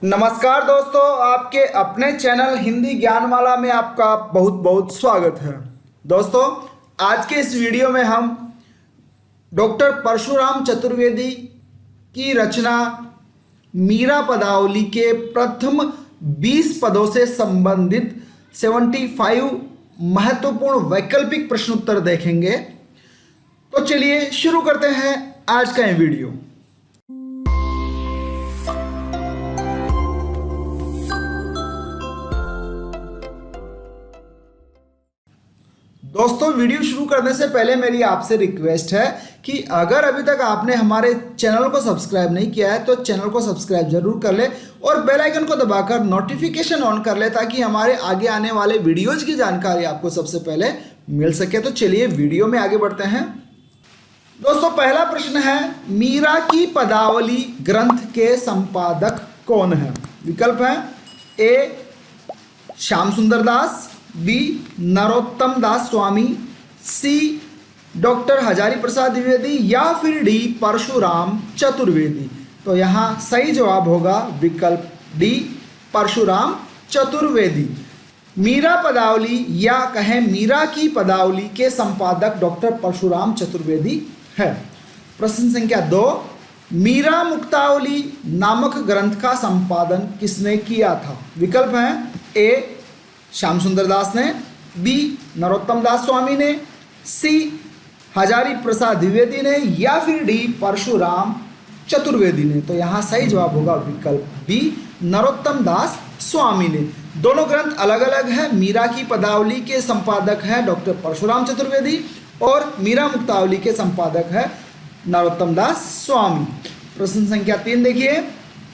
नमस्कार दोस्तों, आपके अपने चैनल हिंदी ज्ञानमाला में आपका बहुत बहुत स्वागत है। दोस्तों, आज के इस वीडियो में हम डॉक्टर परशुराम चतुर्वेदी की रचना मीरा पदावली के प्रथम 20 पदों से संबंधित 75 महत्वपूर्ण वैकल्पिक प्रश्नोत्तर देखेंगे। तो चलिए शुरू करते हैं आज का ये वीडियो। दोस्तों, वीडियो शुरू करने से पहले मेरी आपसे रिक्वेस्ट है कि अगर अभी तक आपने हमारे चैनल को सब्सक्राइब नहीं किया है तो चैनल को सब्सक्राइब जरूर कर ले और बेल आइकन को दबाकर नोटिफिकेशन ऑन कर ले ताकि हमारे आगे आने वाले वीडियोज की जानकारी आपको सबसे पहले मिल सके। तो चलिए वीडियो में आगे बढ़ते हैं। दोस्तों, पहला प्रश्न है, मीरा की पदावली ग्रंथ के संपादक कौन है? विकल्प है ए श्याम सुंदर दास, बी नरोत्तम दास स्वामी, सी डॉक्टर हजारी प्रसाद द्विवेदी या फिर डी परशुराम चतुर्वेदी। तो यहाँ सही जवाब होगा विकल्प डी परशुराम चतुर्वेदी। मीरा पदावली या कहें मीरा की पदावली के संपादक डॉक्टर परशुराम चतुर्वेदी है। प्रश्न संख्या 2, मीरा मुक्तावली नामक ग्रंथ का संपादन किसने किया था? विकल्प है ए श्याम सुंदर दास ने, बी नरोत्तम दास स्वामी ने, सी हजारी प्रसाद द्विवेदी ने या फिर डी परशुराम चतुर्वेदी ने। तो यहाँ सही जवाब होगा विकल्प बी नरोत्तम दास स्वामी ने। दोनों ग्रंथ अलग अलग है। मीरा की पदावली के संपादक है डॉक्टर परशुराम चतुर्वेदी और मीरा मुक्तावली के संपादक है नरोत्तम दास स्वामी। प्रश्न संख्या 3 देखिए,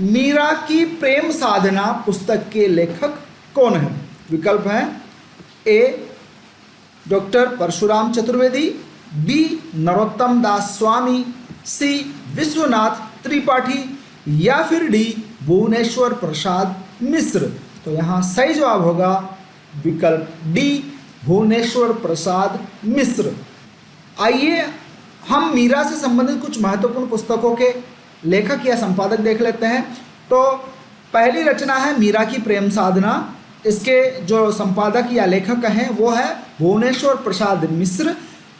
मीरा की प्रेम साधना पुस्तक के लेखक कौन है? विकल्प है ए डॉक्टर परशुराम चतुर्वेदी, बी नरोत्तम दास स्वामी, सी विश्वनाथ त्रिपाठी या फिर डी भुवनेश्वर प्रसाद मिश्र। तो यहाँ सही जवाब होगा विकल्प डी भुवनेश्वर प्रसाद मिश्र। आइए हम मीरा से संबंधित कुछ महत्वपूर्ण पुस्तकों के लेखक या संपादक देख लेते हैं। तो पहली रचना है मीरा की प्रेम साधना। इसके जो संपादक या लेखक हैं वो है भुवनेश्वर प्रसाद मिश्र।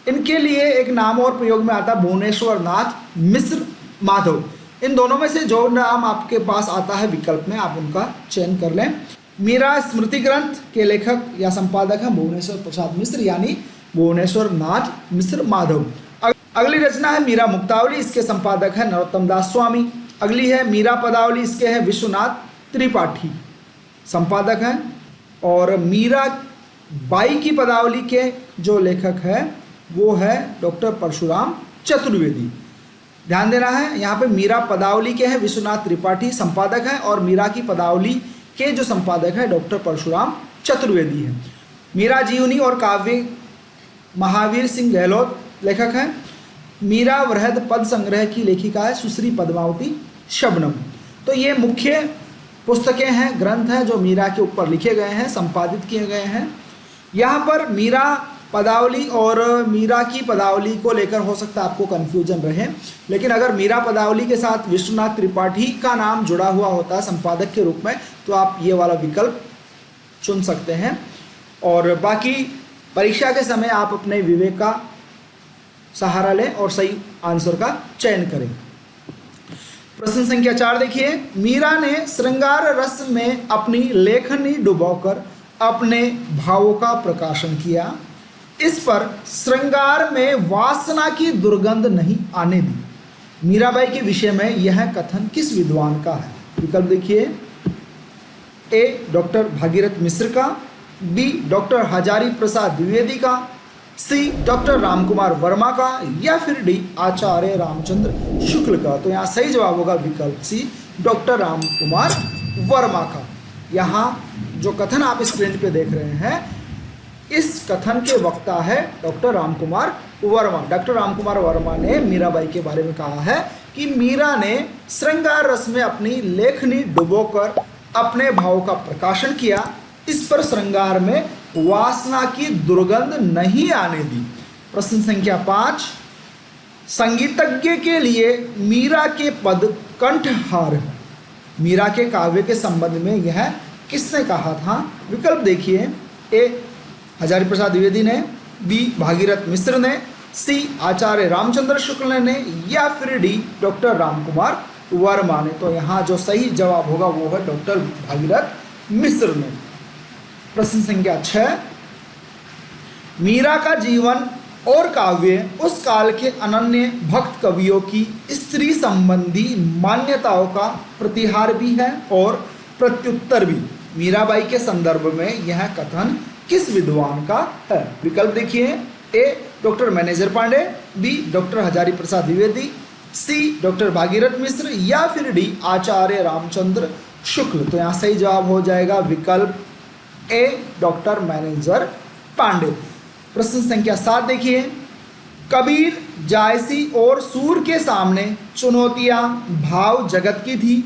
इनके लिए एक नाम और प्रयोग में आता है भुवनेश्वर नाथ मिश्र माधव। इन दोनों में से जो नाम आपके पास आता है विकल्प में, आप उनका चयन कर लें। मीरा स्मृति ग्रंथ के लेखक या संपादक हैं भुवनेश्वर प्रसाद मिश्र यानी भुवनेश्वर नाथ मिश्र माधव। अगली रचना है मीरा मुक्तावली। इसके संपादक है नरोत्तम दास स्वामी। अगली है मीरा पदावली। इसके हैं विश्वनाथ त्रिपाठी संपादक हैं। और मीरा बाई की पदावली के जो लेखक है वो है डॉक्टर परशुराम चतुर्वेदी। ध्यान देना है, यहाँ पे मीरा पदावली के हैं विश्वनाथ त्रिपाठी संपादक हैं और मीरा की पदावली के जो संपादक है डॉक्टर परशुराम चतुर्वेदी है। मीरा जीवनी और काव्य महावीर सिंह गहलोत लेखक हैं। मीरा वृहद पद संग्रह की लेखिका है सुश्री पद्मावती शबनम। तो ये मुख्य पुस्तकें हैं, ग्रंथ हैं जो मीरा के ऊपर लिखे गए हैं, संपादित किए गए हैं। यहाँ पर मीरा पदावली और मीरा की पदावली को लेकर हो सकता है आपको कन्फ्यूजन रहे, लेकिन अगर मीरा पदावली के साथ विश्वनाथ त्रिपाठी का नाम जुड़ा हुआ होता है संपादक के रूप में तो आप ये वाला विकल्प चुन सकते हैं। और बाकी परीक्षा के समय आप अपने विवेक का सहारा लें और सही आंसर का चयन करें। प्रश्न संख्या 4 देखिए, मीरा ने श्रृंगार रस में अपनी लेखनी डुबोकर अपने भावों का प्रकाशन किया। इस पर श्रृंगार में वासना की दुर्गंध नहीं आने दी। मीराबाई के विषय में यह कथन किस विद्वान का है? विकल्प देखिए, ए डॉक्टर भागीरथ मिश्र का, बी डॉक्टर हजारी प्रसाद द्विवेदी का, सी डॉक्टर रामकुमार वर्मा का या फिर डी आचार्य रामचंद्र शुक्ल का। तो यहाँ सही जवाब होगा विकल्प सी डॉक्टर रामकुमार वर्मा का। यहाँ जो कथन आप स्क्रीन पे देख रहे हैं इस कथन के वक्ता है डॉक्टर रामकुमार वर्मा। डॉक्टर रामकुमार वर्मा ने मीराबाई के बारे में कहा है कि मीरा ने श्रृंगार रस में अपनी लेखनी डुबोकर अपने भावों का प्रकाशन किया। इस पर श्रृंगार में वासना की दुर्गंध नहीं आने दी। प्रश्न संख्या 5, संगीतज्ञ के लिए मीरा के पद कंठहार है। मीरा के काव्य के संबंध में यह किसने कहा था? विकल्प देखिए, ए हजारी प्रसाद द्विवेदी ने, बी भागीरथ मिश्र ने, सी आचार्य रामचंद्र शुक्ल ने, या फिर डी डॉक्टर रामकुमार वर्मा ने। तो यहाँ जो सही जवाब होगा वो है डॉक्टर भागीरथ मिश्र ने। प्रश्न संख्या 6, मीरा का जीवन और काव्य उस काल के अनन्य भक्त कवियों की स्त्री संबंधी मान्यताओं का प्रतिहार भी है और प्रत्युत्तर भी। मीराबाई के संदर्भ में यह कथन किस विद्वान का है? विकल्प देखिए, A doctor Manager Pandey, B doctor Hazari Prasad Dwivedi, C doctor Bhagirath Mishra, या फिर डी आचार्य रामचंद्र शुक्ल। तो यहाँ सही जवाब हो जाएगा विकल्प ए डॉक्टर मैनेजर पांडे। प्रश्न संख्या 7 देखिए, कबीर, जायसी और सूर के सामने चुनौतियां भाव जगत की थी।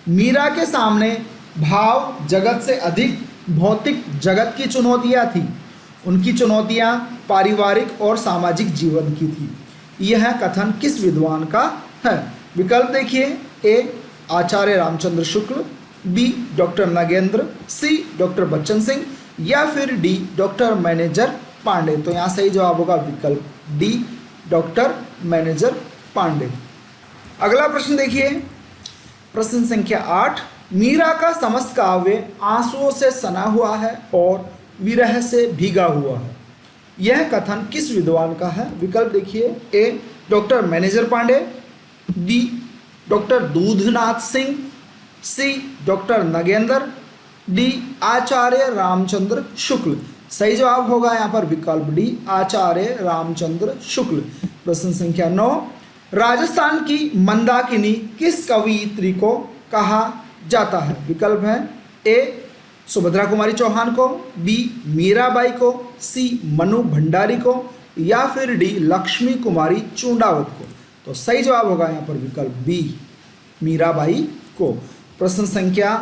मीरा के सामने भाव जगत से अधिक भौतिक जगत की चुनौतियां थी। उनकी चुनौतियां पारिवारिक और सामाजिक जीवन की थी। यह कथन किस विद्वान का है? विकल्प देखिए, ए आचार्य रामचंद्र शुक्ल, बी डॉक्टर नगेंद्र, सी डॉक्टर बच्चन सिंह, या फिर डी डॉक्टर मैनेजर पांडे। तो यहाँ सही जवाब होगा विकल्प डी डॉक्टर मैनेजर पांडे। अगला प्रश्न देखिए, प्रश्न संख्या 8, मीरा का समस्त काव्य आंसुओं से सना हुआ है और विरह से भीगा हुआ है। यह कथन किस विद्वान का है? विकल्प देखिए, A doctor Manager Pandey, B doctor Doodhnath Singh, C doctor Nagendra, D Acharya Ramchandra Shukla. सही जवाब होगा यहाँ पर विकल्प डी आचार्य रामचंद्र शुक्ल। प्रश्न संख्या 9, राजस्थान की मंदाकिनी किस कवयित्री को कहा जाता है? विकल्प है, ए सुभद्रा कुमारी चौहान को, बी मीराबाई को, सी मनु भंडारी को, या फिर डी लक्ष्मी कुमारी चूंडावत को। तो सही जवाब होगा यहाँ पर विकल्प बी मीराबाई को। प्रश्न संख्या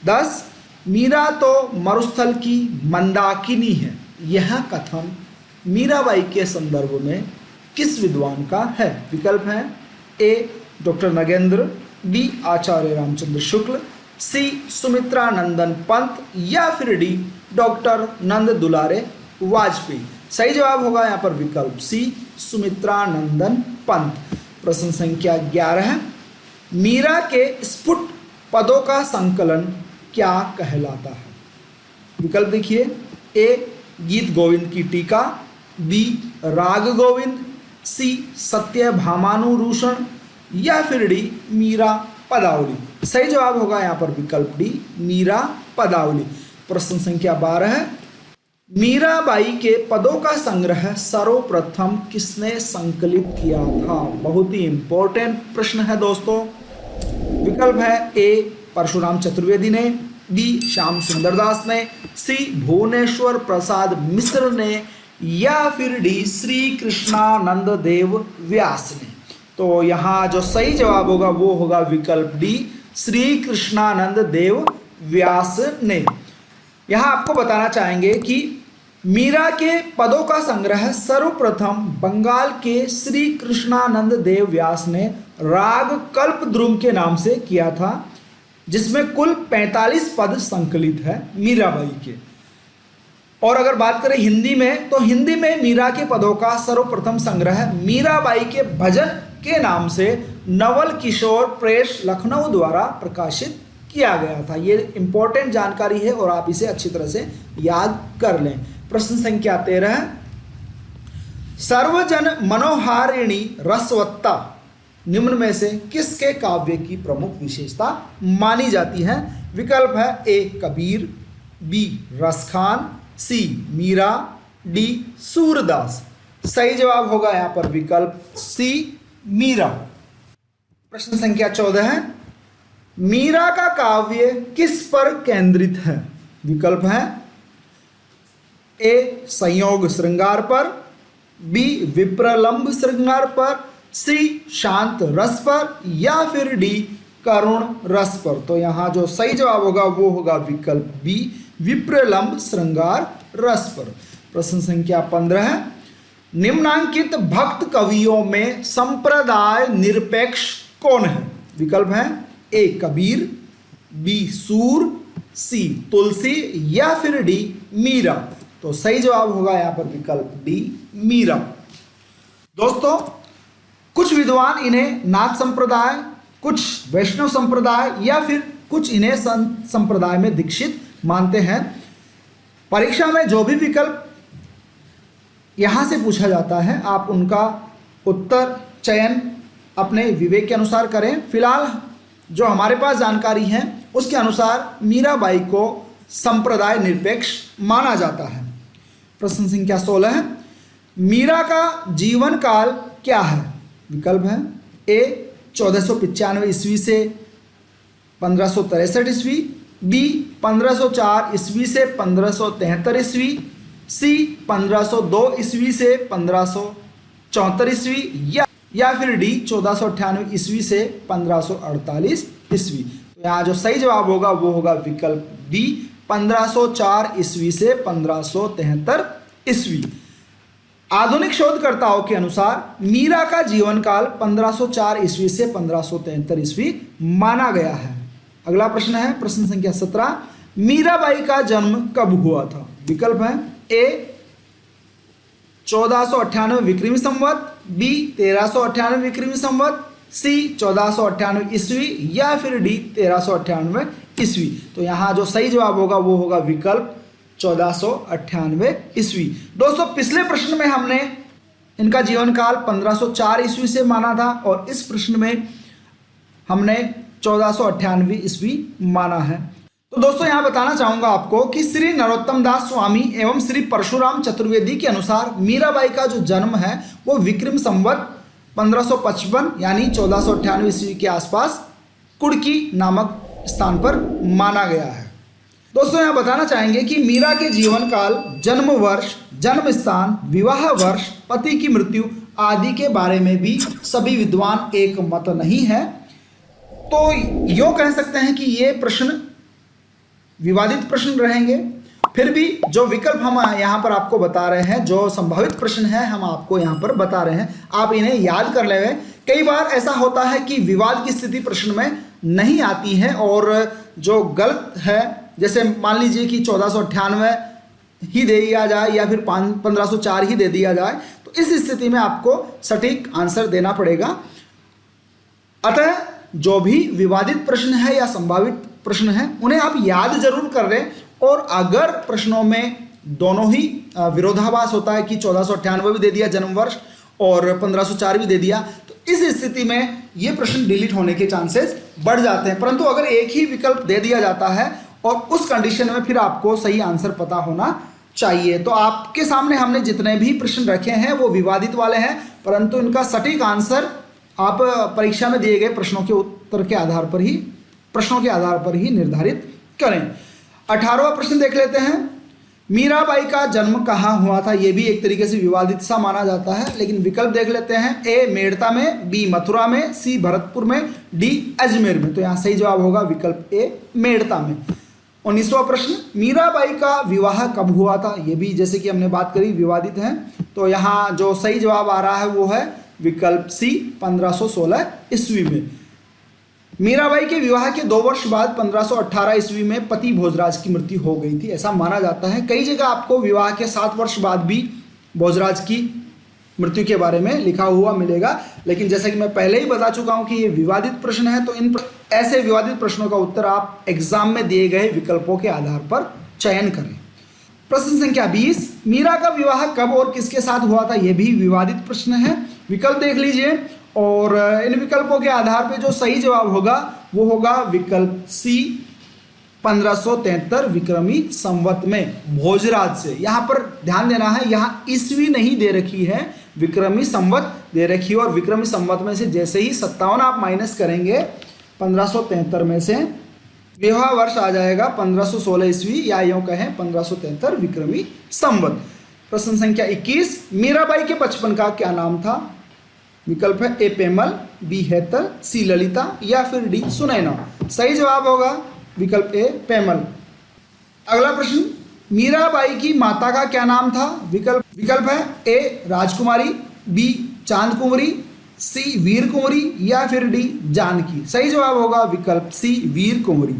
10, मीरा तो मरुस्थल की मंदाकिनी है। यह कथन मीराबाई के संदर्भ में किस विद्वान का है? विकल्प है, ए डॉक्टर नगेंद्र, बी आचार्य रामचंद्र शुक्ल, सी सुमित्रा नंदन पंत, या फिर डी डॉक्टर नंद दुलारे वाजपेयी। सही जवाब होगा यहाँ पर विकल्प सी सुमित्रा नंदन पंत। प्रश्न संख्या 11, मीरा के स्फुट पदों का संकलन क्या कहलाता है? विकल्प देखिए, ए गीत गोविंद की टीका, बी राग गोविंद, सी सत्य भामानुरूषण, या फिर डी मीरा पदावली। सही जवाब होगा यहाँ पर विकल्प डी मीरा पदावली। प्रश्न संख्या 12, मीराबाई के पदों का संग्रह सर्वप्रथम किसने संकलित किया था? बहुत ही इंपॉर्टेंट प्रश्न है दोस्तों। विकल्प है, ए परशुराम चतुर्वेदी ने, बी श्याम सुंदर दास ने, सी भुवनेश्वर प्रसाद मिश्र ने, या फिर डी श्री कृष्णानंद देव व्यास ने। तो यहाँ जो सही जवाब होगा वो होगा विकल्प डी श्री कृष्णानंद देव व्यास ने। यहाँ आपको बताना चाहेंगे कि मीरा के पदों का संग्रह सर्वप्रथम बंगाल के श्री कृष्णानंद देव व्यास ने राग कल्पद्रुम के नाम से किया था, जिसमें कुल 45 पद संकलित है मीराबाई के। और अगर बात करें हिंदी में, तो हिंदी में मीरा के पदों का सर्वप्रथम संग्रह मीराबाई के भजन के नाम से नवल किशोर प्रेस लखनऊ द्वारा प्रकाशित किया गया था। ये इंपॉर्टेंट जानकारी है और आप इसे अच्छी तरह से याद कर लें। प्रश्न संख्या 13, सर्वजन मनोहारिणी रसवत्ता निम्न में से किसके काव्य की प्रमुख विशेषता मानी जाती है? विकल्प है, ए कबीर, बी रसखान, सी मीरा, डी सूरदास। सही जवाब होगा यहाँ पर विकल्प सी मीरा। प्रश्न संख्या 14, मीरा का काव्य किस पर केंद्रित है? विकल्प है, ए संयोग श्रृंगार पर, बी विप्रलंब श्रृंगार पर, सी शांत रस पर, या फिर डी करुण रस पर। तो यहाँ जो सही जवाब होगा वो होगा विकल्प बी विप्रलंब श्रृंगार रस पर। प्रश्न संख्या 15, निम्नांकित भक्त कवियों में संप्रदाय निरपेक्ष कौन है? विकल्प है, ए कबीर, बी सूर, सी तुलसी या फिर डी मीरा। तो सही जवाब होगा यहाँ पर विकल्प डी मीरा। दोस्तों, कुछ विद्वान इन्हें नाथ संप्रदाय, कुछ वैष्णव संप्रदाय या फिर कुछ इन्हें संत संप्रदाय में दीक्षित मानते हैं। परीक्षा में जो भी विकल्प यहाँ से पूछा जाता है आप उनका उत्तर चयन अपने विवेक के अनुसार करें। फिलहाल जो हमारे पास जानकारी है उसके अनुसार मीराबाई को संप्रदाय निरपेक्ष माना जाता है। प्रश्न संख्या 16 है, मीरा का जीवन काल क्या है? विकल्प है ए 1495 ईस्वी से 1563 ईस्वी, बी 1504 ईस्वी से 1573 ईस्वी, सी 1502 ईस्वी से 1574 ईस्वी या फिर डी 1498 ईस्वी से 1548 ईस्वी। तो यहाँ जो सही जवाब होगा वो होगा विकल्प डी 1504 ईस्वी से 1573 ईस्वी। आधुनिक शोधकर्ताओं के अनुसार मीरा का जीवन काल 1504 ईस्वी से 1573 ईस्वी माना गया है। अगला प्रश्न है प्रश्न संख्या 17, मीराबाई का जन्म कब हुआ था? विकल्प है ए 1498 विक्रमी संवत, बी 1398 विक्रमी संवत, सी 1498 ईस्वी या फिर डी 1398 ईस्वी। तो यहाँ जो सही जवाब होगा वो होगा विकल्प 1498 ईस्वी। दोस्तों, पिछले प्रश्न में हमने इनका जीवन काल 1504 ईस्वी से माना था और इस प्रश्न में हमने 1498 ईस्वी माना है। तो दोस्तों, यहाँ बताना चाहूंगा आपको कि श्री नरोत्तम दास स्वामी एवं श्री परशुराम चतुर्वेदी के अनुसार मीराबाई का जो जन्म है वो विक्रम संवत 1555 यानी 1498 ईस्वी के आसपास कुड़की नामक स्थान पर माना गया है। दोस्तों, यहाँ बताना चाहेंगे कि मीरा के जीवन काल, जन्म वर्ष, जन्म स्थान, विवाह वर्ष, पति की मृत्यु आदि के बारे में भी सभी विद्वान एक मत नहीं है। तो यूँ कह सकते हैं कि ये प्रश्न विवादित प्रश्न रहेंगे। फिर भी जो विकल्प हम यहाँ पर आपको बता रहे हैं, जो संभावित प्रश्न है हम आपको यहाँ पर बता रहे हैं, आप इन्हें याद कर लें। कई बार ऐसा होता है कि विवाद की स्थिति प्रश्न में नहीं आती है और जो गलत है, जैसे मान लीजिए कि 1498 ही दे दिया जाए या फिर 1504 ही दे दिया जाए, तो इस स्थिति में आपको सटीक आंसर देना पड़ेगा। अतः जो भी विवादित प्रश्न है या संभावित प्रश्न है उन्हें आप याद जरूर कर लें। और अगर प्रश्नों में दोनों ही विरोधाभास होता है कि 1498 भी दे दिया जन्म वर्ष और 1504 भी दे दिया, तो इस स्थिति में ये प्रश्न डिलीट होने के चांसेस बढ़ जाते हैं। परंतु अगर एक ही विकल्प दे दिया जाता है और उस कंडीशन में फिर आपको सही आंसर पता होना चाहिए। तो आपके सामने हमने जितने भी प्रश्न रखे हैं वो विवादित वाले हैं, परंतु इनका सटीक आंसर आप परीक्षा में दिए गए प्रश्नों के उत्तर के आधार पर ही, प्रश्नों के आधार पर ही निर्धारित करें। 18वां प्रश्न देख लेते हैं, मीराबाई का जन्म कहाँ हुआ था? ये भी एक तरीके से विवादित सा माना जाता है, लेकिन विकल्प देख लेते हैं। ए मेड़ता में, बी मथुरा में, सी भरतपुर में, डी अजमेर में। तो यहाँ सही जवाब होगा विकल्प ए मेड़ता में। 19वां प्रश्न, मीराबाई का विवाह कब हुआ था? ये भी जैसे कि हमने बात करी विवादित है, तो यहाँ जो सही जवाब आ रहा है वो है विकल्प सी 1516 ईस्वी में। मीराबाई के विवाह के 2 वर्ष बाद 1518 ईस्वी में पति भोजराज की मृत्यु हो गई थी, ऐसा माना जाता है। कई जगह आपको विवाह के 7 वर्ष बाद भी भोजराज की मृत्यु के बारे में लिखा हुआ मिलेगा, लेकिन जैसा कि मैं पहले ही बता चुका हूं कि ये विवादित प्रश्न है, तो इन ऐसे विवादित प्रश्नों का उत्तर आप एग्जाम में दिए गए विकल्पों के आधार पर चयन करें। प्रश्न संख्या 20, मीरा का विवाह कब और किसके साथ हुआ था? यह भी विवादित प्रश्न है। विकल्प देख लीजिए और इन विकल्पों के आधार पर जो सही जवाब होगा वो होगा विकल्प सी 1573 विक्रमी संवत में भोजराज से। यहाँ पर ध्यान देना है, यहाँ ईस्वी नहीं दे रखी है, विक्रमी संवत दे रखी है। और विक्रमी संवत में से जैसे ही 57 आप माइनस करेंगे 1573 में से, विवाह वर्ष आ जाएगा 1516 ईस्वी या यूँ कहें 1573 विक्रमी संवत। प्रश्न संख्या 21, मीराबाई के बचपन का क्या नाम था? विकल्प है ए पेमल, बी हेतल, सी ललिता या फिर डी सुनैना। सही जवाब होगा विकल्प ए पेमल। अगला प्रश्न, मीराबाई की माता का क्या नाम था? विकल्प है ए राजकुमारी, बी चांद कुंवरी, सी वीर कुंवरी या फिर डी जानकी। सही जवाब होगा विकल्प सी वीर कुंवरी।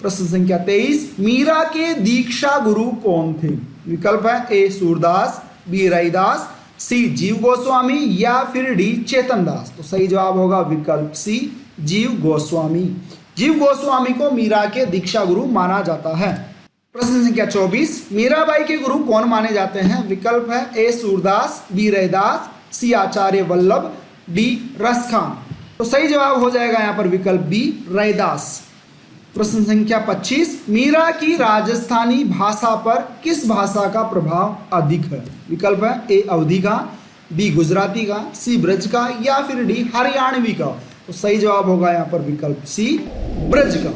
प्रश्न संख्या 23, मीरा के दीक्षा गुरु कौन थे? विकल्प है ए सूरदास, बी रैदास, सी जीव गोस्वामी या फिर डी चेतन दास। तो सही जवाब होगा विकल्प सी जीव गोस्वामी। जीव गोस्वामी को मीरा के दीक्षा गुरु माना जाता है। प्रश्न संख्या 24, मीराबाई के गुरु कौन माने जाते हैं? विकल्प है ए सूरदास, बी रैदास, सी आचार्य वल्लभ, डी रसखान। तो सही जवाब हो जाएगा यहाँ पर विकल्प बी रैदास। प्रश्न संख्या 25, मीरा की राजस्थानी भाषा पर किस भाषा का प्रभाव अधिक है? विकल्प है ए अवधी का, बी गुजराती का, सी ब्रज का या फिर डी हरियाणवी का। तो सही जवाब होगा यहाँ पर विकल्प सी ब्रज का।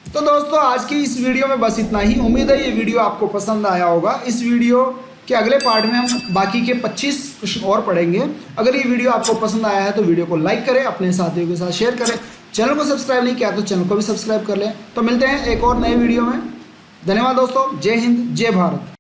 तो दोस्तों आज की इस वीडियो में बस इतना ही। उम्मीद है ये वीडियो आपको पसंद आया होगा। इस वीडियो के अगले पार्ट में हम बाकी के 25 प्रश्न और पढ़ेंगे। अगर ये वीडियो आपको पसंद आया है तो वीडियो को लाइक करें, अपने साथियों के साथ शेयर करें। चैनल को सब्सक्राइब नहीं किया तो चैनल को भी सब्सक्राइब कर लें। तो मिलते हैं एक और नए वीडियो में। धन्यवाद दोस्तों। जय हिंद, जय भारत।